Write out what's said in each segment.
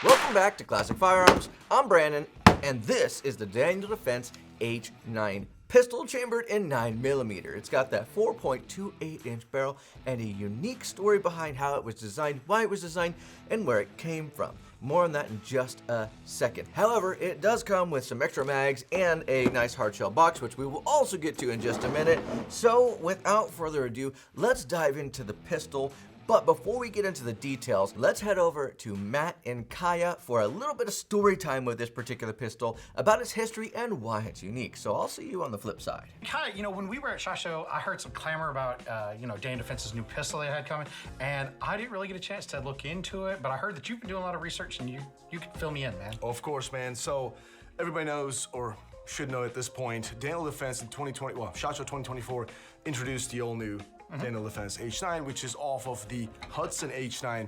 Welcome back to Classic Firearms. I'm Brandon, and this is the Daniel Defense H9 pistol chambered in 9mm. It's got that 4.28-inch barrel and a unique story behind how it was designed, why it was designed, and where it came from. More on that in just a second. However, it does come with some extra mags and a nice hardshell box, which we will also get to in just a minute. So without further ado, let's dive into the pistol. But before we get into the details, let's head over to Matt and Kaya for a little bit of story time with this particular pistol, about its history and why it's unique. So I'll see you on the flip side. Kaya, when we were at SHOT Show, I heard some clamor about, Daniel Defense's new pistol they had coming, and I didn't really get a chance to look into it, but I heard that you've been doing a lot of research, and you could fill me in, man. Of course, man. So everybody knows, or should know at this point, Daniel Defense in 2020, SHOT Show 2024 introduced the all-new Daniel Defense H9, which is off of the Hudson H9,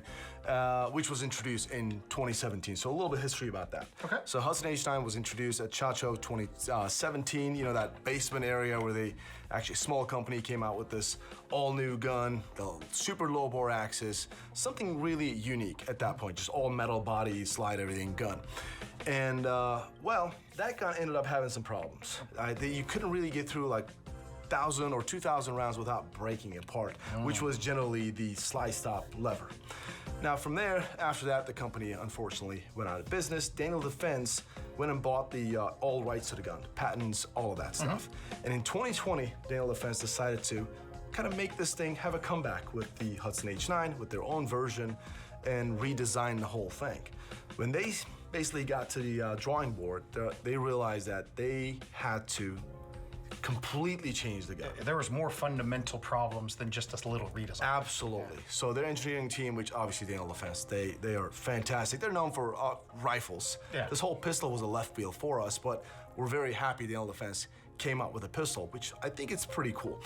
which was introduced in 2017. So a little bit of history about that. Okay. So Hudson H9 was introduced at SHOT Show 2017, that basement area where a small company came out with this all-new gun, the super low-bore axis, something really unique at that point, just all metal body, slide everything gun. And, that gun ended up having some problems. You couldn't really get through 1,000 or 2,000 rounds without breaking it apart, which was generally the slide stop lever. Now from there, after that, the company unfortunately went out of business. Daniel Defense went and bought the all rights to the gun, patents, all of that stuff. And in 2020, Daniel Defense decided to kind of make this thing have a comeback with the Hudson H9, with their own version, and redesign the whole thing. When they basically got to the drawing board, they realized that they had to completely change the gun. There was more fundamental problems than just this little redesign. Absolutely. Yeah. So their engineering team, which obviously Daniel Defense, they are fantastic. They're known for rifles. Yeah. This whole pistol was a left field for us, but we're very happy Daniel Defense came out with a pistol, which I think it's pretty cool.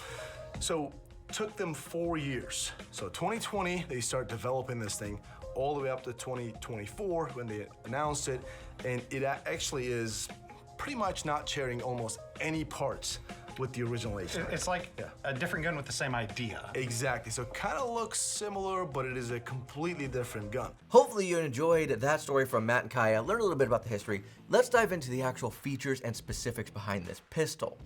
So took them 4 years. So 2020, they start developing this thing all the way up to 2024 when they announced it, and it actually is pretty much not sharing almost any parts with the original H9. It's like a different gun with the same idea. Exactly, so it kind of looks similar, but it is a completely different gun. Hopefully you enjoyed that story from Matt and Kaya, learn a little bit about the history. Let's dive into the actual features and specifics behind this pistol.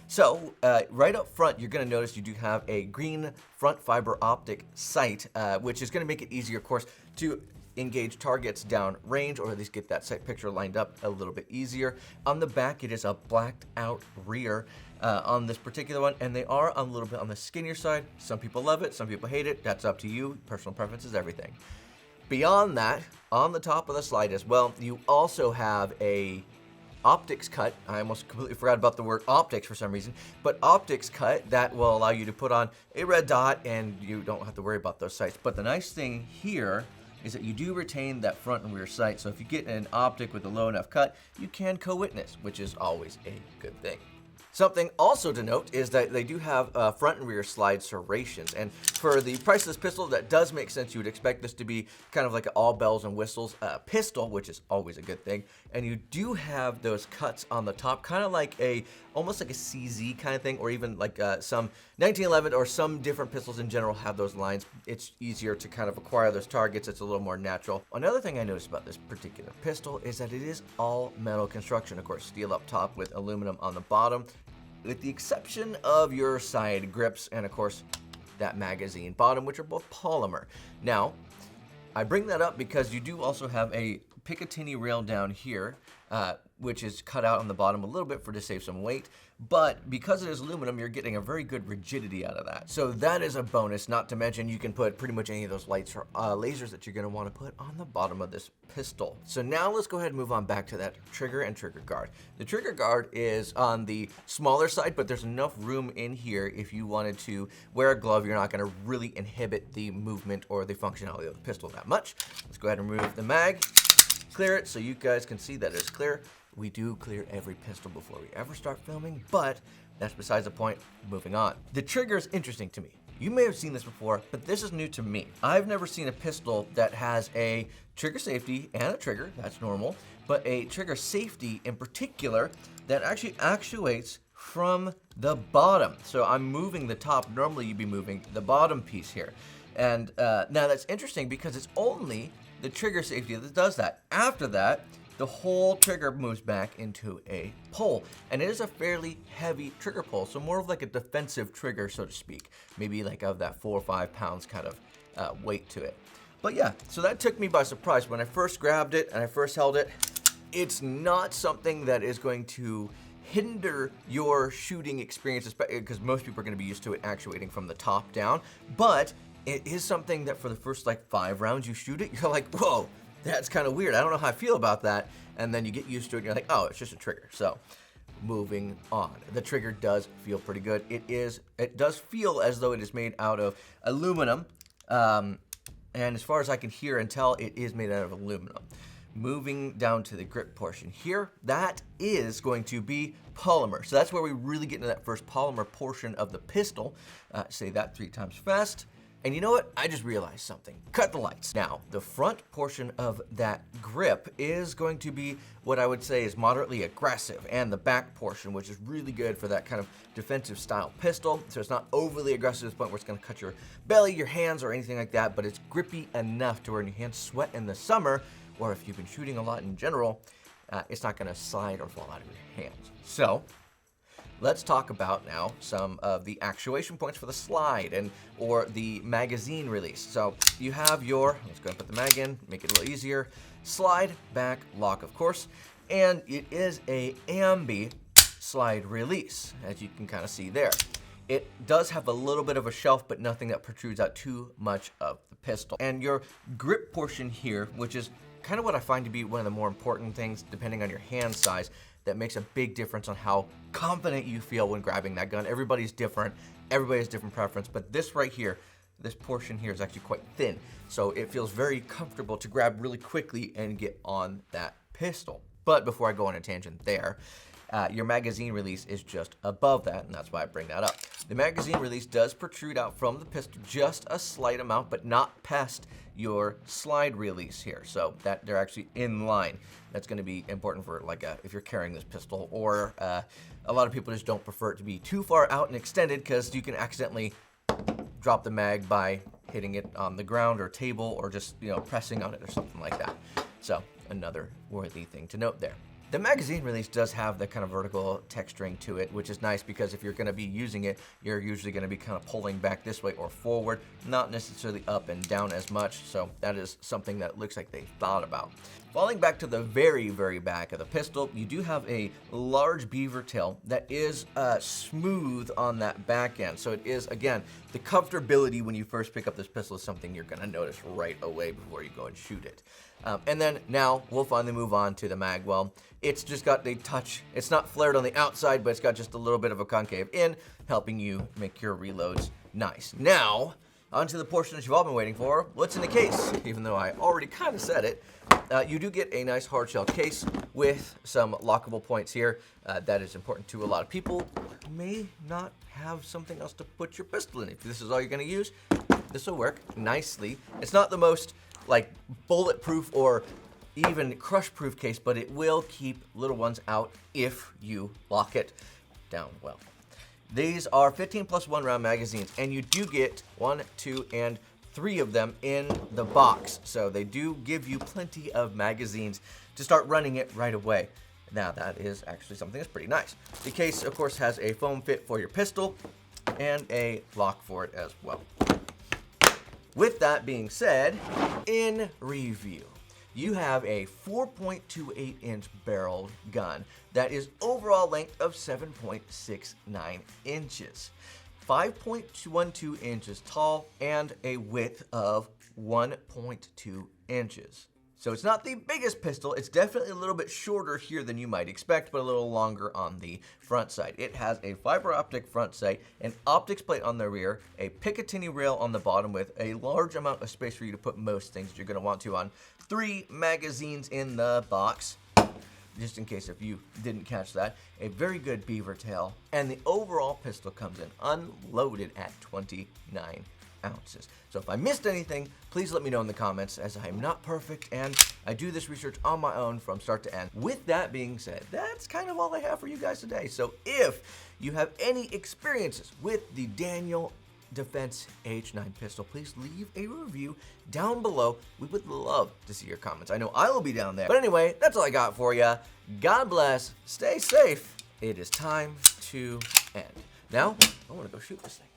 So, right up front, you're gonna notice you do have a green front fiber optic sight, which is gonna make it easier, of course, to engage targets down range, or at least get that sight picture lined up a little bit easier. On the back, it is a blacked out rear on this particular one, and they are a little bit on the skinnier side. Some people love it, some people hate it. That's up to you. Personal preference is everything. Beyond that, on the top of the slide as well, you also have a optics cut. I almost completely forgot about the word optics for some reason, but optics cut that will allow you to put on a red dot, and you don't have to worry about those sights. But the nice thing here is that you do retain that front and rear sight. So if you get an optic with a low enough cut, you can co-witness, which is always a good thing. Something also to note is that they do have front and rear slide serrations, and for the price of this pistol, that does make sense. You would expect this to be kind of like an all bells and whistles pistol, which is always a good thing. And you do have those cuts on the top, kind of like almost like a CZ kind of thing, or even like some 1911 or some different pistols in general have those lines. It's easier to kind of acquire those targets. It's a little more natural. Another thing I noticed about this particular pistol is that it is all metal construction. Of course, steel up top with aluminum on the bottom, with the exception of your side grips and, of course, that magazine bottom, which are both polymer. Now, I bring that up because you do also have a Picatinny rail down here, which is cut out on the bottom a little bit to save some weight. But because it is aluminum, you're getting a very good rigidity out of that. So that is a bonus, not to mention you can put pretty much any of those lights or lasers that you're gonna wanna put on the bottom of this pistol. So now let's go ahead and move on back to that trigger and trigger guard. The trigger guard is on the smaller side, but there's enough room in here if you wanted to wear a glove. You're not gonna really inhibit the movement or the functionality of the pistol that much. Let's go ahead and remove the mag, clear it so you guys can see that it's clear. We do clear every pistol before we ever start filming, but that's besides the point. Moving on. The trigger is interesting to me. You may have seen this before, but this is new to me. I've never seen a pistol that has a trigger safety and a trigger, that's normal, but a trigger safety in particular that actually actuates from the bottom. So I'm moving the top. Normally you'd be moving the bottom piece here. And now that's interesting because it's only the trigger safety that does that. After that, the whole trigger moves back into a pull, and it is a fairly heavy trigger pull, so more of like a defensive trigger, so to speak, maybe like of that 4 or 5 pounds kind of weight to it. But yeah, so that took me by surprise. When I first grabbed it and I first held it, it's not something that is going to hinder your shooting experience, because most people are going to be used to it actuating from the top down, but it is something that for the first like 5 rounds you shoot it, you're like, whoa, that's kind of weird. I don't know how I feel about that. And then you get used to it and you're like, oh, it's just a trigger. So moving on. The trigger does feel pretty good. It does feel as though it is made out of aluminum. And as far as I can hear and tell, it is made out of aluminum. Moving down to the grip portion here, that is going to be polymer. So that's where we really get into that first polymer portion of the pistol. Say that 3 times fast. And you know what? I just realized something. Cut the lights. Now, the front portion of that grip is going to be what I would say is moderately aggressive, and the back portion, which is really good for that kind of defensive style pistol. So it's not overly aggressive to the point where it's going to cut your belly, your hands, or anything like that, but it's grippy enough to where your hands sweat in the summer, or if you've been shooting a lot in general, it's not going to slide or fall out of your hands. So let's talk about now some of the actuation points for the slide or the magazine release. So you have your, let's go and put the mag in, make it a little easier. Slide, back, lock, of course. And it is a ambi slide release, as you can kind of see there. It does have a little bit of a shelf, but nothing that protrudes out too much of the pistol. And your grip portion here, which is kind of what I find to be one of the more important things, depending on your hand size, that makes a big difference on how confident you feel when grabbing that gun. Everybody's different, everybody has different preference, but this right here, this portion here is actually quite thin, so it feels very comfortable to grab really quickly and get on that pistol. But before I go on a tangent there, your magazine release is just above that, and that's why I bring that up. The magazine release does protrude out from the pistol just a slight amount, but not past your slide release here, so that they're actually in line. That's going to be important for like if you're carrying this pistol, or a lot of people just don't prefer it to be too far out and extended, because you can accidentally drop the mag by hitting it on the ground or table, or just pressing on it or something like that. So another worthy thing to note there. The magazine release does have the kind of vertical texturing to it, which is nice because if you're going to be using it, you're usually going to be kind of pulling back this way or forward, not necessarily up and down as much. So that is something that looks like they thought about. Falling back to the very, very back of the pistol, you do have a large beaver tail that is smooth on that back end. So it is, again, the comfortability when you first pick up this pistol is something you're going to notice right away before you go and shoot it. And then now we'll finally move on to the mag well. It's just got a touch, it's not flared on the outside, but it's got just a little bit of a concave in, helping you make your reloads nice. Now, onto the portion that you've all been waiting for, what's in the case? Even though I already kind of said it, you do get a nice hard shell case with some lockable points here. That is important to a lot of people who may not have something else to put your pistol in. If this is all you're gonna use, this will work nicely. It's not the most like bulletproof or even crush-proof case, but it will keep little ones out if you lock it down well. These are 15 plus 1 round magazines, and you do get 1, 2, and 3 of them in the box. So they do give you plenty of magazines to start running it right away. Now that is actually something that's pretty nice. The case, of course, has a foam fit for your pistol and a lock for it as well. With that being said, in review, you have a 4.28 inch barreled gun that is overall length of 7.69 inches, 5.12 inches tall, and a width of 1.2 inches. So it's not the biggest pistol, it's definitely a little bit shorter here than you might expect, but a little longer on the front side. It has a fiber optic front sight, an optics plate on the rear, a Picatinny rail on the bottom with a large amount of space for you to put most things you're going to want to on, 3 magazines in the box, just in case if you didn't catch that, a very good beaver tail, and the overall pistol comes in unloaded at 29 ounces. So if I missed anything, please let me know in the comments, as I am not perfect and I do this research on my own from start to end. With that being said, that's kind of all I have for you guys today. So if you have any experiences with the Daniel Defense H9 pistol, please leave a review down below. We would love to see your comments. I know I will be down there. But anyway, that's all I got for you. God bless. Stay safe. It is time to end. Now, I want to go shoot this thing.